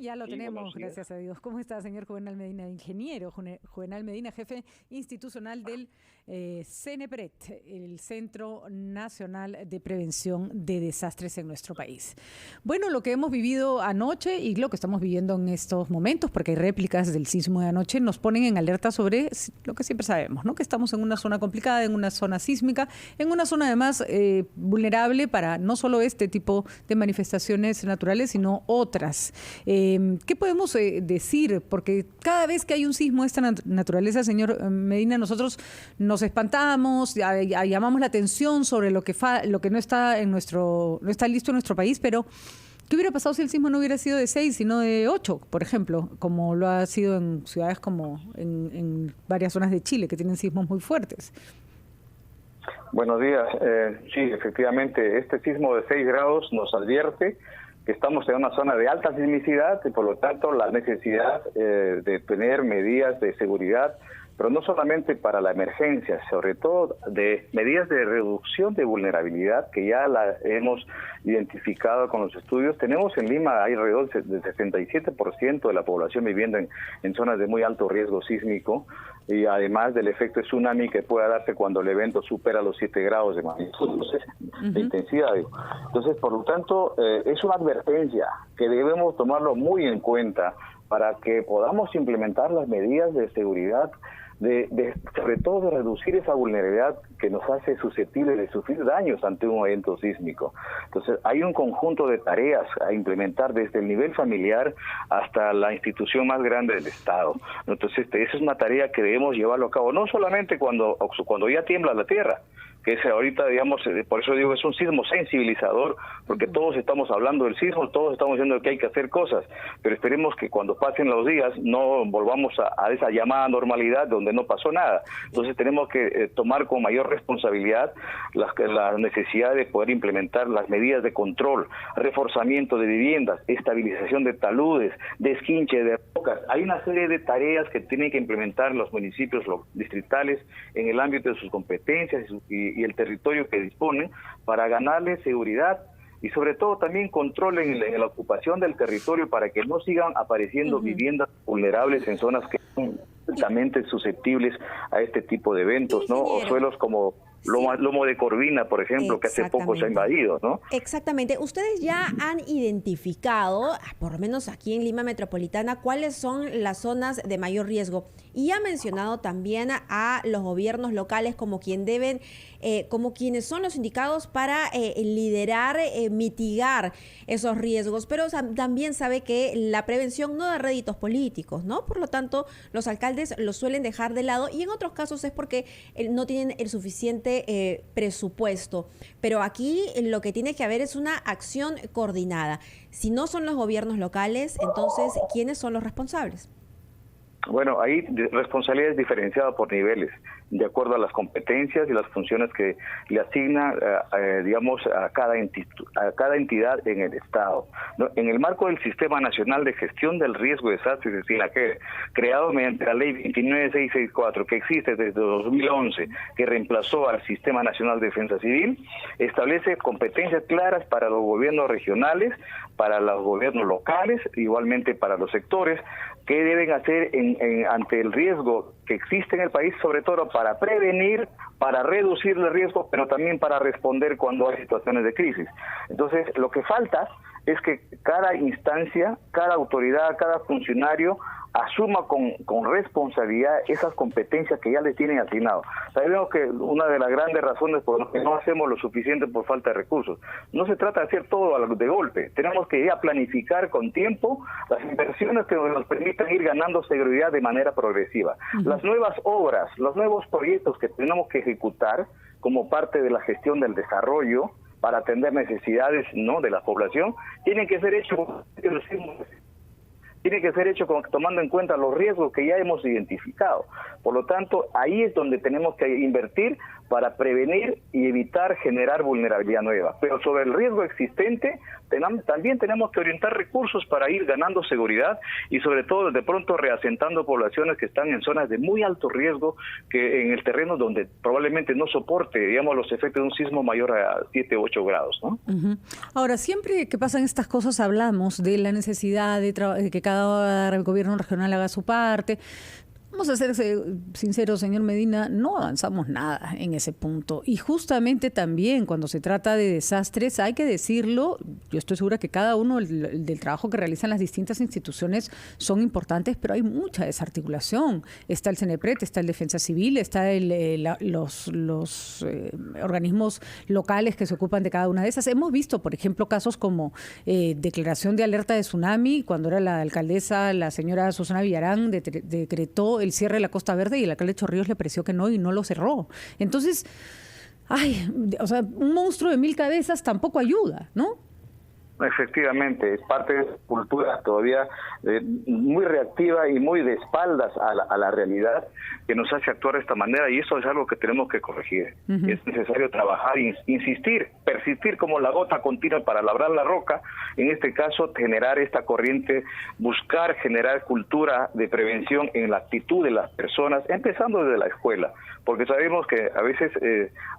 ya lo Sí, tenemos, buenos días. gracias a Dios. ¿Cómo está, señor Juvenal Medina, ingeniero Juvenal Medina, jefe institucional del CNPRET, el Centro Nacional de Prevención de Desastres en nuestro país? Bueno, lo que hemos vivido anoche y lo que estamos viviendo en estos momentos, porque hay réplicas del sismo de anoche, nos ponen en alerta sobre lo que siempre sabemos, ¿no? Que estamos en una zona complicada, en una zona sísmica, en una zona además vulnerable para no solo este tipo de manifestaciones naturales, sino otras. ¿Qué podemos decir? Porque cada vez que hay un sismo de esta naturaleza, señor Medina, nosotros nos espantamos, llamamos la atención sobre lo que no está no está listo en nuestro país, pero ¿qué hubiera pasado si el sismo no hubiera sido de 6, sino de 8, por ejemplo, como lo ha sido en ciudades como en varias zonas de Chile, que tienen sismos muy fuertes? Buenos días. Sí, efectivamente, este sismo de 6 grados nos advierte que estamos en una zona de alta sismicidad y por lo tanto la necesidad de tener medidas de seguridad, pero no solamente para la emergencia, sobre todo de medidas de reducción de vulnerabilidad que ya la hemos identificado con los estudios. Tenemos en Lima hay alrededor del 67% de la población viviendo en zonas de muy alto riesgo sísmico, y además del efecto tsunami que pueda darse cuando el evento supera los 7 grados de magnitud, de intensidad. Entonces, por lo tanto, es una advertencia que debemos tomarlo muy en cuenta para que podamos implementar las medidas de seguridad, sobre todo de reducir esa vulnerabilidad que nos hace susceptibles de sufrir daños ante un evento sísmico. Entonces, hay un conjunto de tareas a implementar desde el nivel familiar hasta la institución más grande del Estado. Entonces, esa es una tarea que debemos llevarlo a cabo, no solamente cuando ya tiembla la tierra, que es ahorita, digamos, por eso digo, es un sismo sensibilizador, porque todos estamos hablando del sismo, todos estamos diciendo que hay que hacer cosas, pero esperemos que cuando pasen los días no volvamos a esa llamada normalidad donde no pasó nada. Entonces tenemos que tomar con mayor responsabilidad la necesidad de poder implementar las medidas de control, reforzamiento de viviendas, estabilización de taludes, desquinche de rocas. Hay una serie de tareas que tienen que implementar los municipios distritales en el ámbito de sus competencias y el territorio que disponen para ganarle seguridad y sobre todo también control en la ocupación del territorio para que no sigan apareciendo viviendas vulnerables en zonas que son altamente susceptibles a este tipo de eventos, ¿no? O suelos como Lomo de Corvina, por ejemplo, que hace poco se ha invadido, ¿no? Exactamente. Ustedes ya han identificado, por lo menos aquí en Lima Metropolitana, cuáles son las zonas de mayor riesgo. Y ha mencionado también a los gobiernos locales como como quienes son los indicados para liderar, mitigar esos riesgos. Pero también sabe que la prevención no da réditos políticos, ¿no? Por lo tanto, los alcaldes los suelen dejar de lado y en otros casos es porque no tienen el suficiente presupuesto, pero aquí lo que tiene que haber es una acción coordinada. Si no son los gobiernos locales, entonces, ¿quiénes son los responsables? Bueno, ahí responsabilidad es diferenciada por niveles, de acuerdo a las competencias y las funciones que le asigna, digamos, a cada entidad en el Estado, ¿no? En el marco del Sistema Nacional de Gestión del Riesgo de Desastres, es decir, creado mediante la Ley 29664, que existe desde 2011, que reemplazó al Sistema Nacional de Defensa Civil, establece competencias claras para los gobiernos regionales, para los gobiernos locales, igualmente para los sectores, qué deben hacer ante el riesgo que existe en el país, sobre todo para prevenir, para reducir el riesgo, pero también para responder cuando hay situaciones de crisis. Entonces, lo que falta es que cada instancia, cada autoridad, cada funcionario asuma con responsabilidad esas competencias que ya les tienen asignado. Sabemos que una de las grandes razones por las que no hacemos lo suficiente por falta de recursos. No se trata de hacer todo de golpe. Tenemos que ya planificar con tiempo las inversiones que nos permitan ir ganando seguridad de manera progresiva. Las nuevas obras, los nuevos proyectos que tenemos que ejecutar como parte de la gestión del desarrollo para atender necesidades, ¿no?, de la población, tienen que ser hechos tomando en cuenta los riesgos que ya hemos identificado. Por lo tanto, ahí es donde tenemos que invertir para prevenir y evitar generar vulnerabilidad nueva. Pero sobre el riesgo existente, también tenemos que orientar recursos para ir ganando seguridad y sobre todo de pronto reasentando poblaciones que están en zonas de muy alto riesgo, que en el terreno donde probablemente no soporte, digamos, los efectos de un sismo mayor a 7 u 8 grados, ¿no? Ahora, siempre que pasan estas cosas hablamos de la necesidad de que cada gobierno regional haga su parte. Vamos a ser sinceros, señor Medina, no avanzamos nada en ese punto. Y justamente también cuando se trata de desastres, hay que decirlo, yo estoy segura que cada uno del trabajo que realizan las distintas instituciones son importantes, pero hay mucha desarticulación. Está el CENEPRED, está el Defensa Civil, está los organismos locales que se ocupan de cada una de esas. Hemos visto, por ejemplo, casos como declaración de alerta de tsunami, cuando era la alcaldesa, la señora Susana Villarán, decretó el cierre de la Costa Verde y el alcalde Chorrillos le pareció que no y no lo cerró. Entonces, un monstruo de 1000 cabezas tampoco ayuda, ¿no? Efectivamente, es parte de esa cultura todavía muy reactiva y muy de espaldas a la realidad que nos hace actuar de esta manera, y eso es algo que tenemos que corregir. Es necesario trabajar, insistir, persistir como la gota continua para labrar la roca, en este caso generar esta corriente, buscar generar cultura de prevención en la actitud de las personas, empezando desde la escuela, porque sabemos que a veces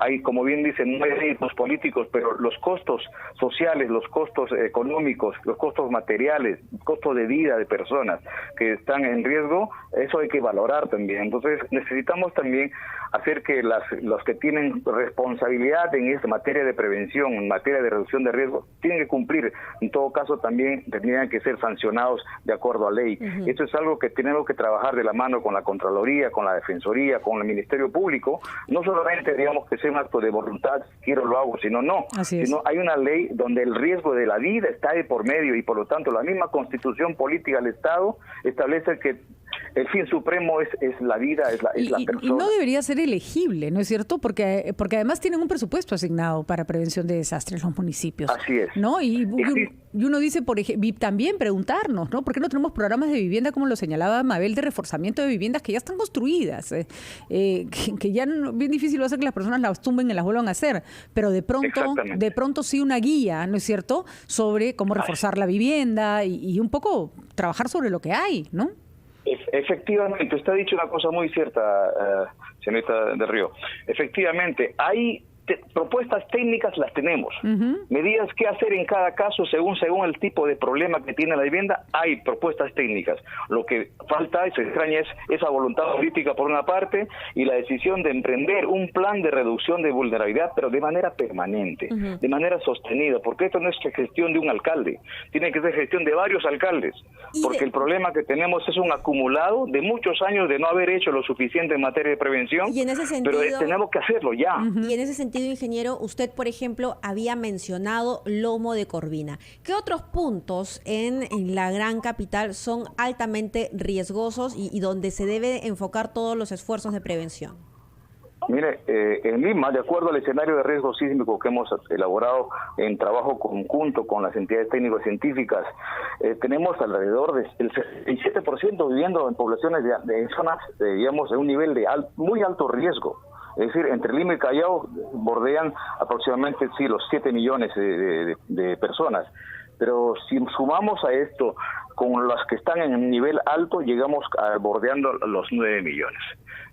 hay, como bien dicen, no hay riesgos políticos, pero los costos sociales, los costos económicos, los costos materiales, costos de vida de personas que están en riesgo, eso hay que valorar también. Entonces necesitamos también hacer que los que tienen responsabilidad en esta materia de prevención, en materia de reducción de riesgo, tienen que cumplir. En todo caso también tendrían que ser sancionados de acuerdo a ley. Esto es algo que tenemos que trabajar de la mano con la Contraloría, con la Defensoría, con el Ministerio Público, no solamente digamos que sea un acto de voluntad, quiero lo hago, sino hay una ley donde el riesgo de la vida está de por medio, y por lo tanto la misma Constitución Política del Estado establece que el fin supremo es la vida, es la persona. Y no debería ser elegible, ¿no es cierto? Porque además tienen un presupuesto asignado para prevención de desastres los municipios. Así es. ¿No? Y uno dice, por ejemplo, y también preguntarnos, ¿no? ¿Por qué no tenemos programas de vivienda, como lo señalaba Mabel, de reforzamiento de viviendas que ya están construidas? Que ya bien difícil va a ser que las personas las tumben y las vuelvan a hacer, pero de pronto sí una guía, ¿no es cierto?, sobre cómo reforzar la vivienda y un poco trabajar sobre lo que hay, ¿no? Efectivamente, usted ha dicho una cosa muy cierta, señorita del Río. Efectivamente, hay propuestas técnicas, las tenemos. Medidas que hacer en cada caso según el tipo de problema que tiene la vivienda, hay propuestas técnicas. Lo que falta y se extraña es esa voluntad política por una parte y la decisión de emprender un plan de reducción de vulnerabilidad, pero de manera permanente, de manera sostenida, porque esto no es gestión de un alcalde, tiene que ser gestión de varios alcaldes, porque el problema que tenemos es un acumulado de muchos años de no haber hecho lo suficiente en materia de prevención, y en ese sentido, pero tenemos que hacerlo ya. Y en ese sentido, ingeniero, usted, por ejemplo, había mencionado Lomo de Corvina. ¿Qué otros puntos en la gran capital son altamente riesgosos y donde se debe enfocar todos los esfuerzos de prevención? Mire, en Lima, de acuerdo al escenario de riesgo sísmico que hemos elaborado en trabajo conjunto con las entidades técnico-científicas, tenemos alrededor del 67% viviendo en poblaciones de zonas, digamos, de un nivel de muy alto riesgo. Es decir, entre Lima y Callao bordean aproximadamente los 7 millones de personas. Pero si sumamos a esto con las que están en un nivel alto, llegamos bordeando los 9 millones.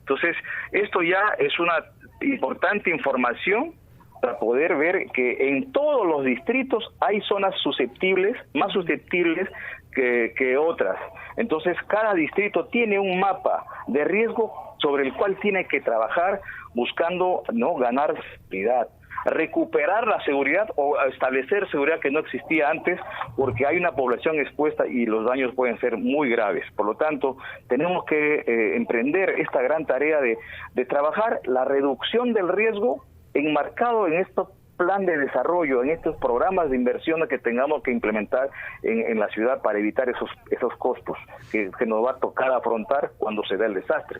Entonces, esto ya es una importante información para poder ver que en todos los distritos hay zonas susceptibles, más susceptibles que otras. Entonces, cada distrito tiene un mapa de riesgo sobre el cual tiene que trabajar buscando ganar seguridad, recuperar la seguridad o establecer seguridad que no existía antes, porque hay una población expuesta y los daños pueden ser muy graves. Por lo tanto, tenemos que emprender esta gran tarea de trabajar la reducción del riesgo enmarcado en estos plan de desarrollo, en estos programas de inversión que tengamos que implementar en la ciudad para evitar esos costos que nos va a tocar afrontar cuando se da el desastre.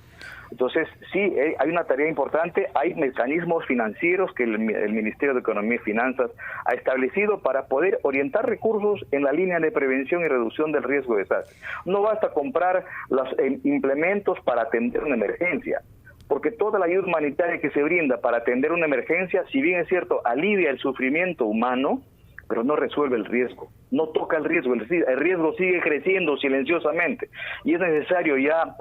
Entonces, sí, hay una tarea importante, hay mecanismos financieros que el Ministerio de Economía y Finanzas ha establecido para poder orientar recursos en la línea de prevención y reducción del riesgo de desastre. No basta comprar los implementos para atender una emergencia. porque toda la ayuda humanitaria que se brinda para atender una emergencia, si bien es cierto, alivia el sufrimiento humano, pero no resuelve el riesgo, no toca el riesgo sigue creciendo silenciosamente y es necesario ya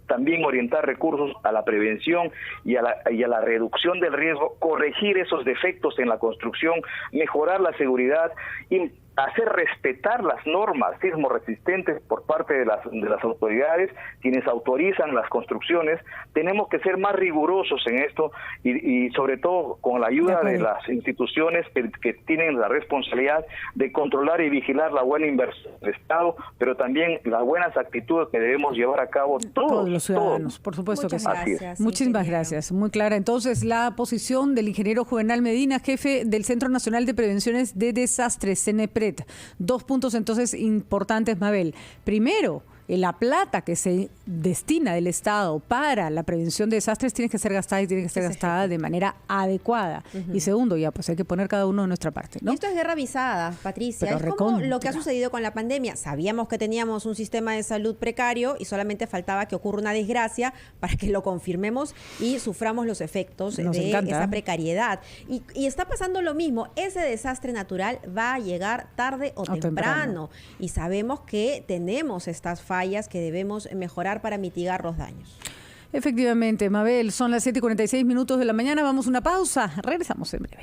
también orientar recursos a la prevención y a la reducción del riesgo, corregir esos defectos en la construcción, mejorar la seguridad y hacer respetar las normas sismo resistentes por parte de las autoridades, quienes autorizan las construcciones. Tenemos que ser más rigurosos en esto y sobre todo con la ayuda de las instituciones que tienen la responsabilidad de controlar y vigilar la buena inversión del Estado, pero también las buenas actitudes que debemos llevar a cabo todos los ciudadanos, por supuesto que sí. Gracias, muchísimas gracias, muy clara. Entonces, la posición del ingeniero Juvenal Medina, jefe del Centro Nacional de Prevenciones de Desastres, CENEPRED. 2 puntos entonces importantes, Mabel. Primero, la plata que se destina del Estado para la prevención de desastres tiene que ser gastada y tiene que ser gastada de manera adecuada. Y segundo, ya pues hay que poner cada uno de nuestra parte, ¿no? Y esto es guerra avisada, Patricia. Pero es como lo que ha sucedido con la pandemia. Sabíamos que teníamos un sistema de salud precario y solamente faltaba que ocurra una desgracia para que lo confirmemos y suframos los efectos de esa precariedad. Y está pasando lo mismo. Ese desastre natural va a llegar tarde o temprano. Y sabemos que tenemos estas fallas que debemos mejorar para mitigar los daños. Efectivamente, Mabel, son las 7:46 de la mañana. Vamos a una pausa. Regresamos en breve.